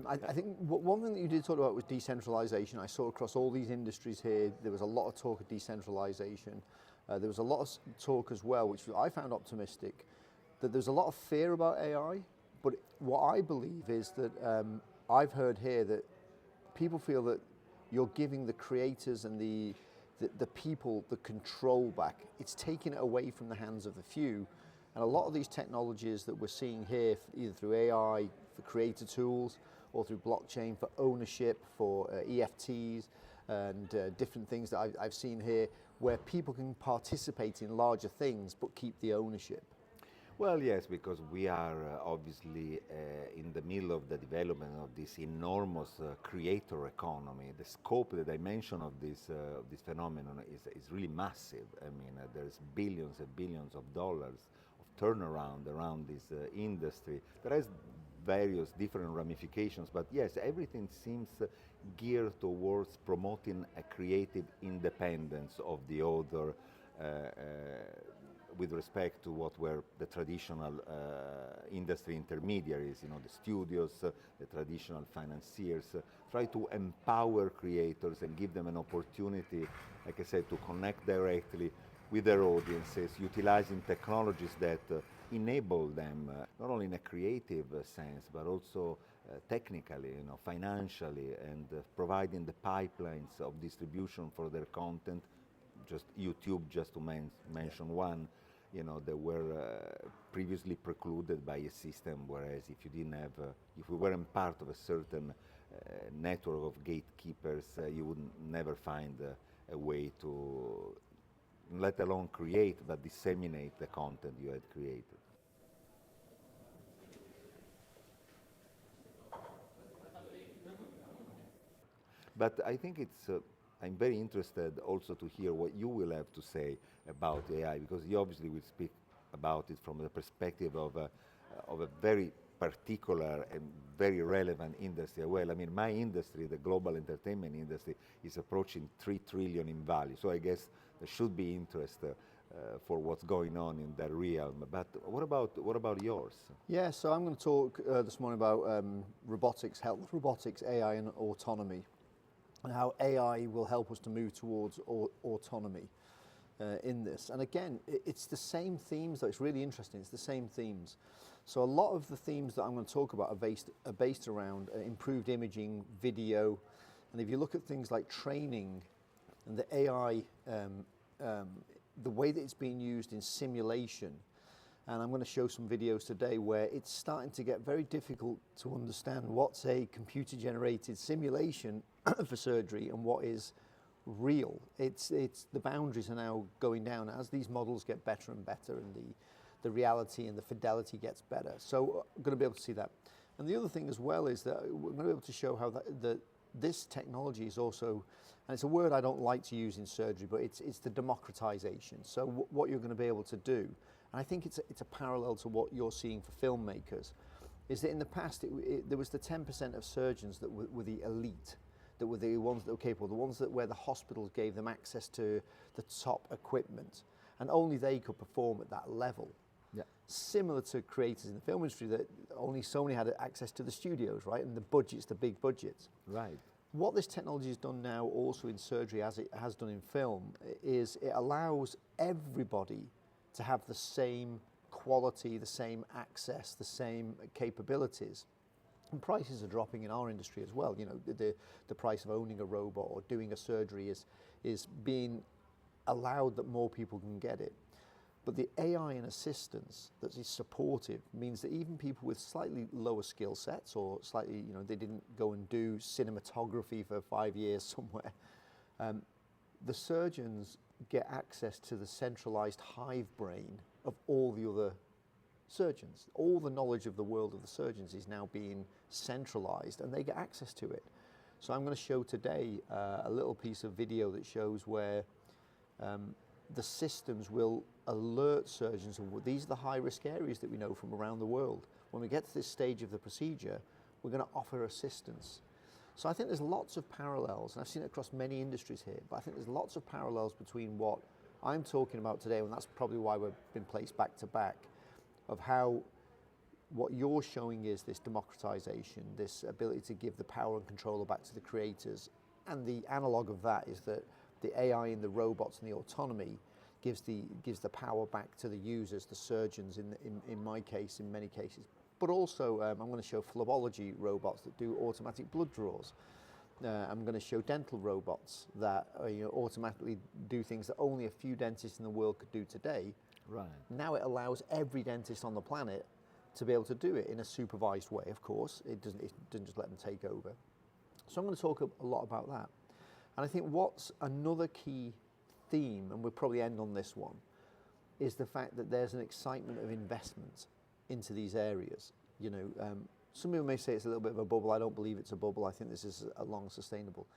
I think one thing that you did talk about was decentralization. I saw across all these industries here, there was a lot of talk of decentralization. There was a lot of talk as well, which I found optimistic, that there's a lot of fear about AI, but what I believe is that I've heard here that people feel that you're giving the creators and the people the control back. It's taking it away from the hands of the few. And a lot of these technologies that we're seeing here, either through AI, for creator tools, or through blockchain for ownership, for EFTs, and different things that I've seen here, where people can participate in larger things but keep the ownership. Well, yes, because we are obviously in the middle of the development of this enormous creator economy. The scope, the dimension of this phenomenon is really massive. I mean, there's billions and billions of dollars of turnaround around this industry. There is various different ramifications, but yes, everything seems geared towards promoting a creative independence of the other with respect to what were the traditional industry intermediaries, the studios, the traditional financiers, try to empower creators and give them an opportunity, like I said, to connect directly with their audiences, utilizing technologies that enable them, not only in a creative sense, but also technically, financially, and providing the pipelines of distribution for their content. Just YouTube, just to mention one, they were previously precluded by a system, whereas if you didn't have, if we weren't part of a certain network of gatekeepers, you would never find a way to, let alone create, but disseminate the content you had created. But I think I'm very interested also to hear what you will have to say about AI, because you obviously will speak about it from the perspective of a very particular and very relevant industry. Well, I mean, my industry, the global entertainment industry, is approaching 3 trillion in value. So I guess there should be interest for what's going on in that realm. But what about yours? Yeah, so I'm going to talk this morning about robotics, health robotics, AI, and autonomy, and how AI will help us to move towards autonomy in this. And again, it's the same themes, though. It's really interesting. It's the same themes. So a lot of the themes that I'm going to talk about are based around improved imaging, video, and if you look at things like training and the AI, the way that it's being used in simulation, and I'm going to show some videos today where it's starting to get very difficult to understand what's a computer-generated simulation for surgery and what is real. It's the boundaries are now going down as these models get better and better, and the reality and the fidelity gets better. So I'm going to be able to see that. And the other thing as well is that we're going to be able to show how this technology is also, and it's a word I don't like to use in surgery, but it's the democratization. So what you're going to be able to do, and I think it's a parallel to what you're seeing for filmmakers, is that in the past there was the 10% of surgeons that were the elite, that were the ones that were capable, the ones where the hospitals gave them access to the top equipment, and only they could perform at that level. Yeah. Similar to creators in the film industry, that only Sony had access to the studios, right, and the budgets, the big budgets. Right. What this technology has done now also in surgery, as it has done in film, is it allows everybody to have the same quality, the same access, the same capabilities. And prices are dropping in our industry as well. The price of owning a robot or doing a surgery is being allowed that more people can get it. But the AI and assistance that is supportive means that even people with slightly lower skill sets, or slightly, they didn't go and do cinematography for 5 years somewhere, the surgeons get access to the centralized hive brain of all the other surgeons. All the knowledge of the world of the surgeons is now being centralized, and they get access to it. So I'm going to show today a little piece of video that shows where the systems will alert surgeons of these are the high-risk areas that we know from around the world. When we get to this stage of the procedure, we're going to offer assistance. So I think there's lots of parallels, and I've seen it across many industries here, but I think there's lots of parallels between what I'm talking about today, and that's probably why we've been placed back to back, of how what you're showing is this democratization, this ability to give the power and control back to the creators. And the analog of that is that the AI and the robots and the autonomy gives the power back to the users, the surgeons in my case, in many cases. But also, I'm going to show phlebology robots that do automatic blood draws. I'm going to show dental robots that automatically do things that only a few dentists in the world could do today. Right. Now it allows every dentist on the planet to be able to do it in a supervised way, of course. It doesn't just let them take over. So I'm going to talk a lot about that. And I think what's another key theme, and we'll probably end on this one, is the fact that there's an excitement of investment into these areas. Some people may say it's a little bit of a bubble. I don't believe it's a bubble. I think this is a long sustainable.